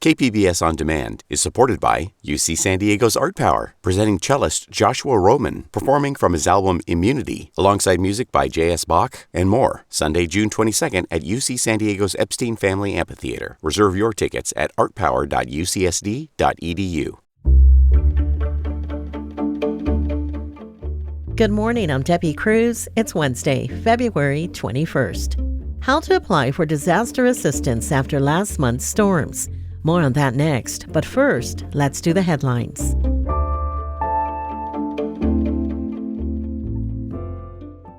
KPBS On Demand is supported by UC San Diego's Art Power, presenting cellist Joshua Roman, performing from his album Immunity, alongside music by J.S. Bach and more. Sunday, June 22nd at UC San Diego's Epstein Family Amphitheater. Reserve your tickets at artpower.ucsd.edu. Good morning, I'm Debbie Cruz. It's Wednesday, February 21st. How to apply for disaster assistance after last month's storms. More on that next, but first, let's do the headlines.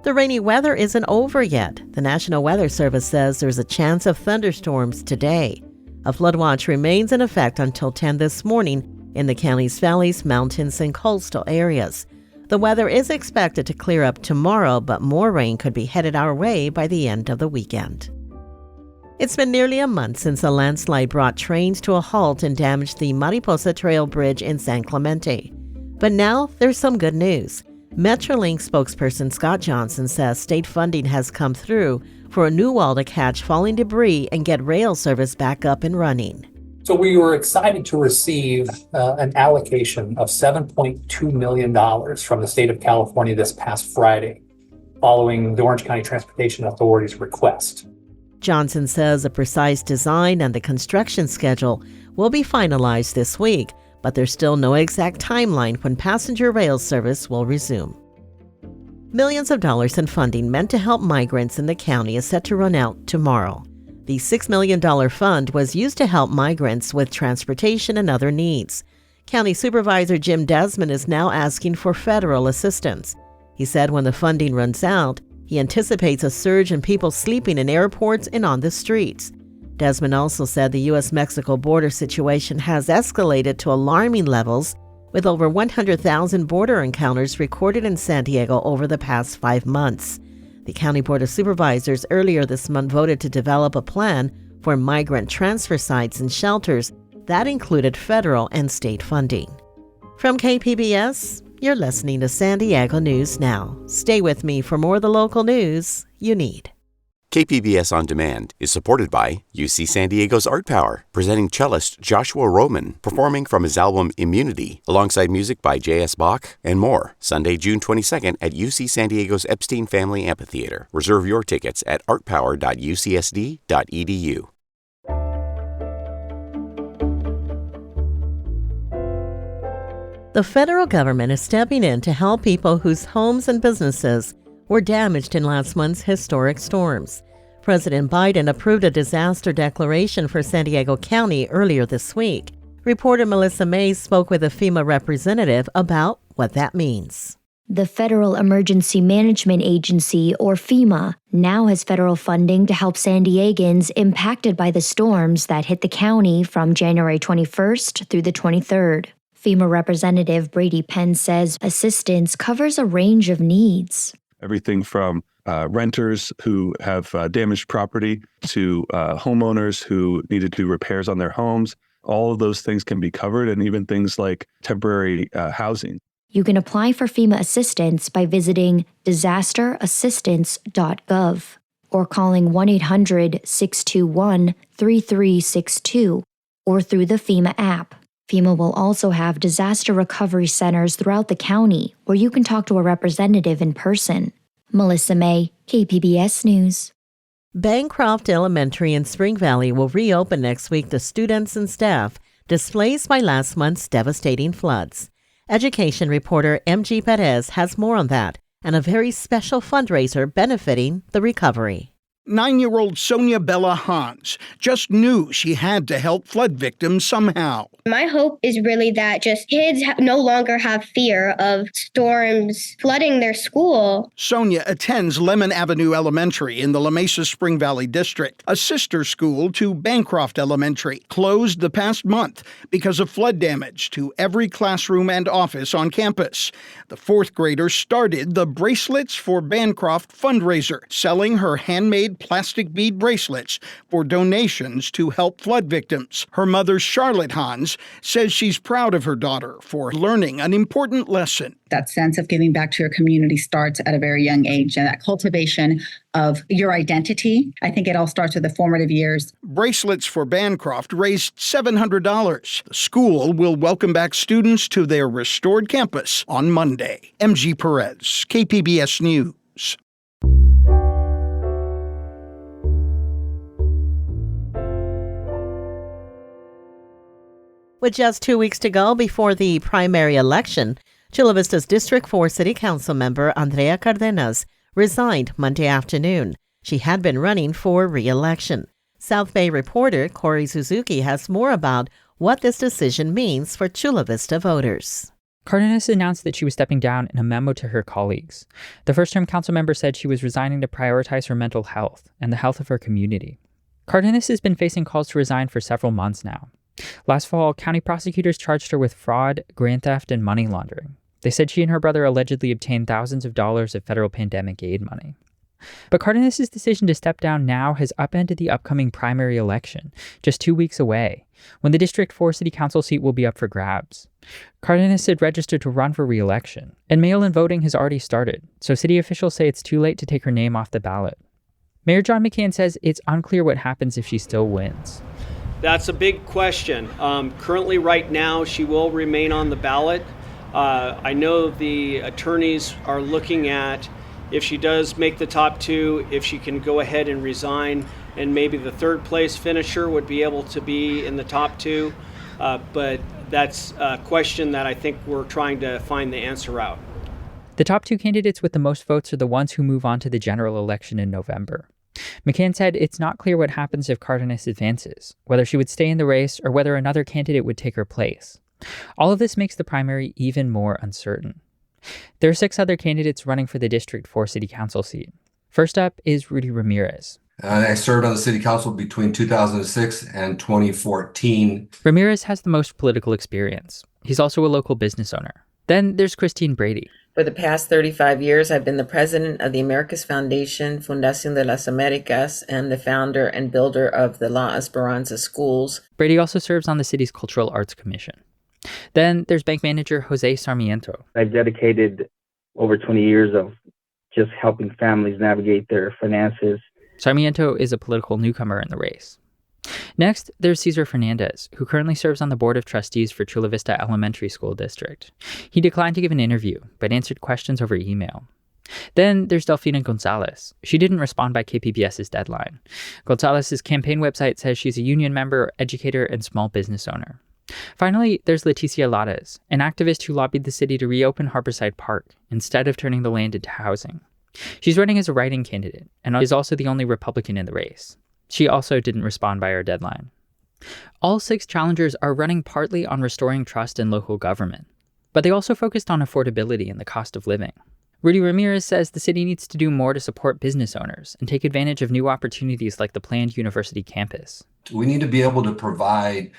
The rainy weather isn't over yet. The National Weather Service says there's a chance of thunderstorms today. A flood watch remains in effect until 10 this morning in the county's valleys, mountains, and coastal areas. The weather is expected to clear up tomorrow, but more rain could be headed our way by the end of the weekend. It's been nearly a month since a landslide brought trains to a halt and damaged the Mariposa Trail Bridge in San Clemente. But now there's some good news. Metrolink spokesperson Scott Johnson says state funding has come through for a new wall to catch falling debris and get rail service back up and running. So we were excited to receive an allocation of $7.2 million from the state of California this past Friday, following the Orange County Transportation Authority's request. Johnson says a precise design and the construction schedule will be finalized this week, but there's still no exact timeline when passenger rail service will resume. Millions of dollars in funding meant to help migrants in the county is set to run out tomorrow. The $6 million fund was used to help migrants with transportation and other needs. County Supervisor Jim Desmond is now asking for federal assistance. He said when the funding runs out, he anticipates a surge in people sleeping in airports and on the streets. Desmond also said the U.S.-Mexico border situation has escalated to alarming levels, with over 100,000 border encounters recorded in San Diego over the past 5 months. The County Board of Supervisors earlier this month voted to develop a plan for migrant transfer sites and shelters that included federal and state funding. From KPBS, you're listening to San Diego News Now. Stay with me for more of the local news you need. KPBS On Demand is supported by UC San Diego's Art Power, presenting cellist Joshua Roman, performing from his album Immunity, alongside music by J.S. Bach and more. Sunday, June 22nd at UC San Diego's Epstein Family Amphitheater. Reserve your tickets at artpower.ucsd.edu. The federal government is stepping in to help people whose homes and businesses were damaged in last month's historic storms. President Biden approved a disaster declaration for San Diego County earlier this week. Reporter Melissa May spoke with a FEMA representative about what that means. The Federal Emergency Management Agency, or FEMA, now has federal funding to help San Diegans impacted by the storms that hit the county from January 21st through the 23rd. FEMA Representative Brady Penn says assistance covers a range of needs. Everything from renters who have damaged property to homeowners who need to do repairs on their homes. All of those things can be covered, and even things like temporary housing. You can apply for FEMA assistance by visiting disasterassistance.gov or calling 1-800-621-3362 or through the FEMA app. FEMA will also have disaster recovery centers throughout the county where you can talk to a representative in person. Melissa May, KPBS News. Bancroft Elementary in Spring Valley will reopen next week to students and staff displaced by last month's devastating floods. Education reporter MG Perez has more on that and a very special fundraiser benefiting the recovery. 9-year-old Sonia Bella Hans just knew she had to help flood victims somehow. My hope is really that just kids no longer have fear of storms flooding their school. Sonia attends Lemon Avenue Elementary in the La Mesa Spring Valley District, a sister school to Bancroft Elementary, closed the past month because of flood damage to every classroom and office on campus. The fourth grader started the Bracelets for Bancroft fundraiser, selling her handmade donated plastic bead bracelets for donations to help flood victims. Her mother, Charlotte Hans, says she's proud of her daughter for learning an important lesson. That sense of giving back to your community starts at a very young age, and that cultivation of your identity. I think it all starts with the formative years. Bracelets for Bancroft raised $700. The school will welcome back students to their restored campus on Monday. MG Perez, KPBS News. With just 2 weeks to go before the primary election, Chula Vista's District 4 City Council member Andrea Cardenas resigned Monday afternoon. She had been running for re-election. South Bay reporter Corey Suzuki has more about what this decision means for Chula Vista voters. Cardenas announced that she was stepping down in a memo to her colleagues. The first-term council member said she was resigning to prioritize her mental health and the health of her community. Cardenas has been facing calls to resign for several months now. Last fall, county prosecutors charged her with fraud, grand theft, and money laundering. They said she and her brother allegedly obtained thousands of dollars of federal pandemic aid money. But Cardenas' decision to step down now has upended the upcoming primary election, just 2 weeks away, when the District 4 City Council seat will be up for grabs. Cardenas had registered to run for re-election, and mail-in voting has already started, so city officials say it's too late to take her name off the ballot. Mayor John McCann says it's unclear what happens if she still wins. That's a big question. Currently, right now, she will remain on the ballot. I know the attorneys are looking at if she does make the top two, if she can go ahead and resign, and maybe the third place finisher would be able to be in the top two. But that's a question that I think we're trying to find the answer out. The top two candidates with the most votes are the ones who move on to the general election in November. McCann said it's not clear what happens if Cardenas advances, whether she would stay in the race or whether another candidate would take her place. All of this makes the primary even more uncertain. There are 6 other candidates running for the District 4 City Council seat. First up is Rudy Ramirez. I served on the City Council between 2006 and 2014. Ramirez has the most political experience. He's also a local business owner. Then there's Christine Brady. For the past 35 years, I've been the president of the Americas Foundation, Fundación de las Americas, and the founder and builder of the La Esperanza schools. Brady also serves on the city's Cultural Arts Commission. Then there's bank manager Jose Sarmiento. I've dedicated over 20 years of just helping families navigate their finances. Sarmiento is a political newcomer in the race. Next, there's Cesar Fernandez, who currently serves on the Board of Trustees for Chula Vista Elementary School District. He declined to give an interview, but answered questions over email. Then there's Delfina Gonzalez. She didn't respond by KPBS's deadline. Gonzalez's campaign website says she's a union member, educator, and small business owner. Finally, there's Leticia Lares, an activist who lobbied the city to reopen Harborside Park instead of turning the land into housing. She's running as a write-in candidate and is also the only Republican in the race. She also didn't respond by our deadline. All 6 challengers are running partly on restoring trust in local government, but they also focused on affordability and the cost of living. Rudy Ramirez says the city needs to do more to support business owners and take advantage of new opportunities like the planned university campus. We need to be able to provide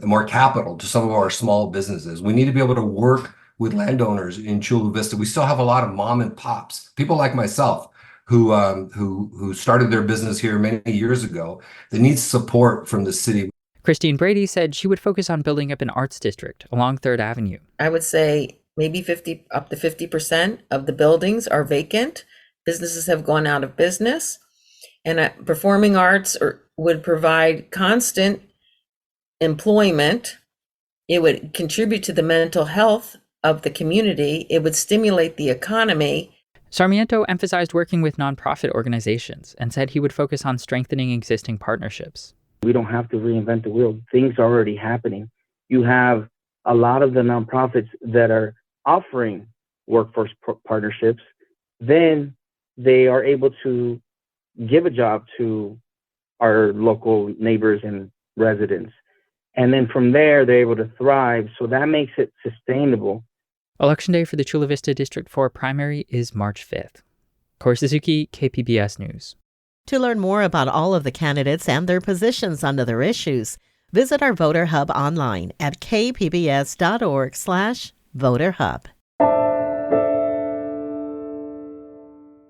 more capital to some of our small businesses. We need to be able to work with landowners in Chula Vista. We still have a lot of mom and pops, people like myself, who started their business here many years ago, that needs support from the city. Christine Brady said she would focus on building up an arts district along 3rd Avenue. I would say maybe 50 up to 50% of the buildings are vacant. Businesses have gone out of business, and performing arts would provide constant employment. It would contribute to the mental health of the community. It would stimulate the economy. Sarmiento emphasized working with nonprofit organizations and said he would focus on strengthening existing partnerships. We don't have to reinvent the wheel. Things are already happening. You have a lot of the nonprofits that are offering workforce partnerships. Then they are able to give a job to our local neighbors and residents. And then from there, they're able to thrive. So that makes it sustainable. Election day for the Chula Vista District 4 primary is March 5th. Corey Suzuki, KPBS News. To learn more about all of the candidates and their positions under their issues, visit our Voter Hub online at kpbs.org/voterhub.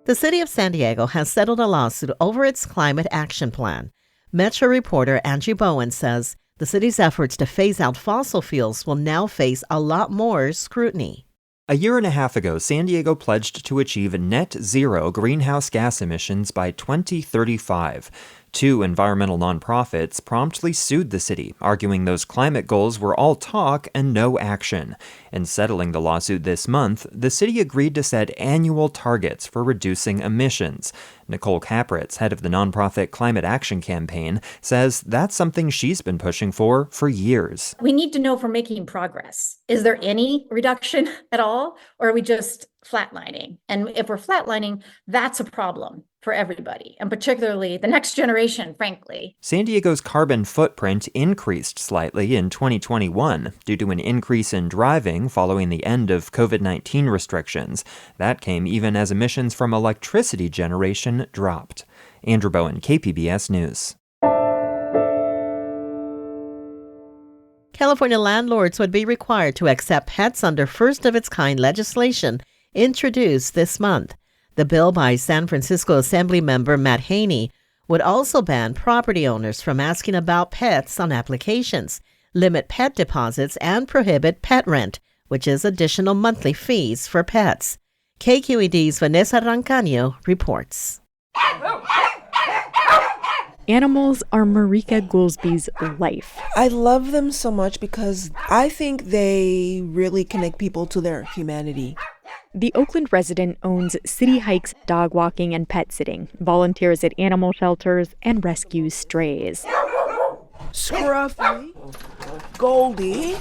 The city of San Diego has settled a lawsuit over its climate action plan. Metro reporter Angie Bowen says the city's efforts to phase out fossil fuels will now face a lot more scrutiny. A year and a half ago, San Diego pledged to achieve net zero greenhouse gas emissions by 2035. Two environmental nonprofits promptly sued the city, arguing those climate goals were all talk and no action. In settling the lawsuit this month, the city agreed to set annual targets for reducing emissions. Nicole Capritz, head of the nonprofit Climate Action Campaign, says that's something she's been pushing for years. We need to know if we're making progress. Is there any reduction at all, or are we just flatlining? And if we're flatlining, that's a problem for everybody, and particularly the next generation, frankly. San Diego's carbon footprint increased slightly in 2021 due to an increase in driving following the end of COVID-19 restrictions. That came even as emissions from electricity generation dropped. Andrew Bowen, KPBS News. California landlords would be required to accept pets under first-of-its-kind legislation introduced this month. The bill by San Francisco Assemblymember Matt Haney would also ban property owners from asking about pets on applications, limit pet deposits, and prohibit pet rent, which is additional monthly fees for pets. KQED's Vanessa Rancaño reports. Animals are Marika Goolsby's life. I love them so much because I think they really connect people to their humanity. The Oakland resident owns City Hikes Dog Walking and Pet Sitting, volunteers at animal shelters, and rescues strays. Scruffy, Goldie,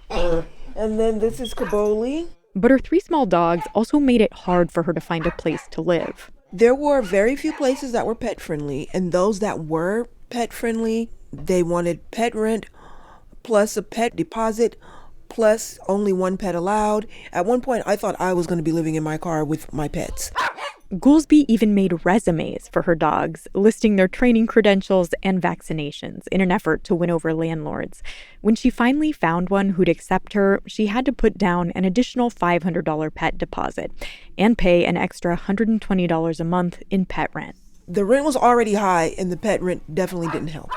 and then this is Kaboli. But her three small dogs also made it hard for her to find a place to live. There were very few places that were pet-friendly, and those that were pet-friendly, they wanted pet rent, plus a pet deposit, plus only one pet allowed. At one point, I thought I was going to be living in my car with my pets. Goolsby even made resumes for her dogs, listing their training credentials and vaccinations in an effort to win over landlords. When she finally found one who'd accept her, she had to put down an additional $500 pet deposit and pay an extra $120 a month in pet rent. The rent was already high, and the pet rent definitely didn't help.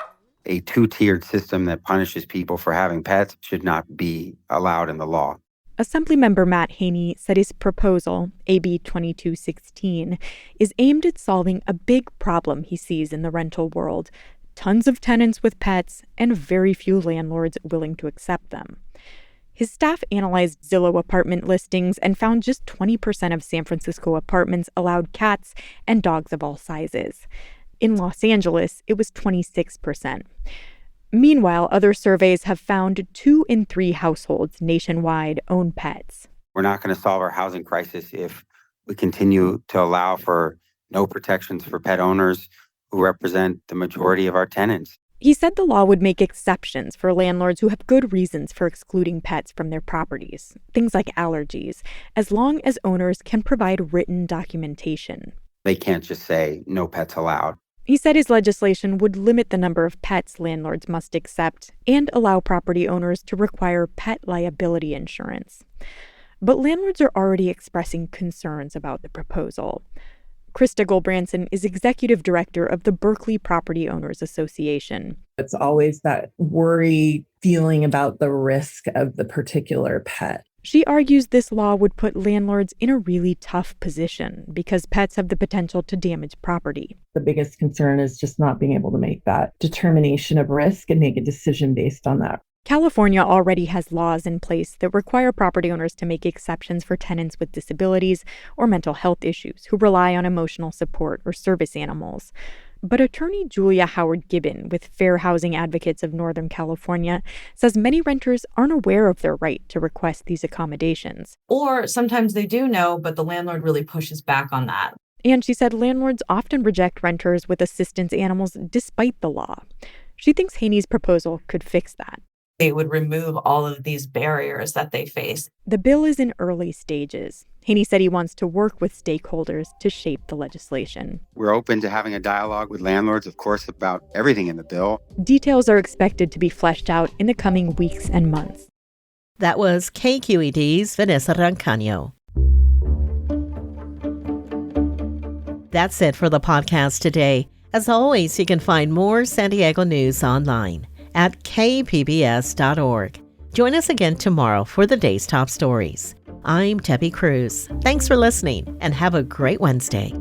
A two-tiered system that punishes people for having pets should not be allowed in the law. Assemblymember Matt Haney said his proposal, AB 2216, is aimed at solving a big problem he sees in the rental world: tons of tenants with pets and very few landlords willing to accept them. His staff analyzed Zillow apartment listings and found just 20% of San Francisco apartments allowed cats and dogs of all sizes. In Los Angeles, it was 26%. Meanwhile, other surveys have found 2 in 3 households nationwide own pets. We're not going to solve our housing crisis if we continue to allow for no protections for pet owners who represent the majority of our tenants. He said the law would make exceptions for landlords who have good reasons for excluding pets from their properties, things like allergies, as long as owners can provide written documentation. They can't just say no pets allowed. He said his legislation would limit the number of pets landlords must accept and allow property owners to require pet liability insurance. But landlords are already expressing concerns about the proposal. Krista Goldbranson is executive director of the Berkeley Property Owners Association. It's always that worry feeling about the risk of the particular pet. She argues this law would put landlords in a really tough position because pets have the potential to damage property. The biggest concern is just not being able to make that determination of risk and make a decision based on that. California already has laws in place that require property owners to make exceptions for tenants with disabilities or mental health issues who rely on emotional support or service animals. But attorney Julia Howard-Gibbon with Fair Housing Advocates of Northern California says many renters aren't aware of their right to request these accommodations. Or sometimes they do know, but the landlord really pushes back on that. And she said landlords often reject renters with assistance animals despite the law. She thinks Haney's proposal could fix that. They would remove all of these barriers that they face. The bill is in early stages. Haney said he wants to work with stakeholders to shape the legislation. We're open to having a dialogue with landlords, of course, about everything in the bill. Details are expected to be fleshed out in the coming weeks and months. That was KQED's Vanessa Rancaño. That's it for the podcast today. As always, you can find more San Diego news online at kpbs.org. Join us again tomorrow for the day's top stories. I'm Debbie Cruz. Thanks for listening and have a great Wednesday.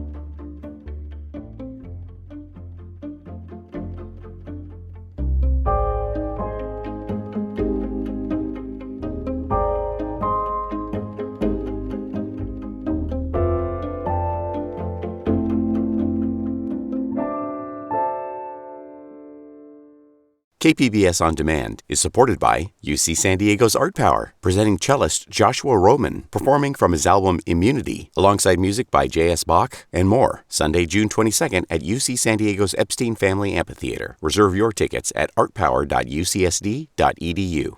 KPBS On Demand is supported by UC San Diego's Art Power, presenting cellist Joshua Roman, performing from his album Immunity, alongside music by J.S. Bach and more, Sunday, June 22nd at UC San Diego's Epstein Family Amphitheater. Reserve your tickets at artpower.ucsd.edu.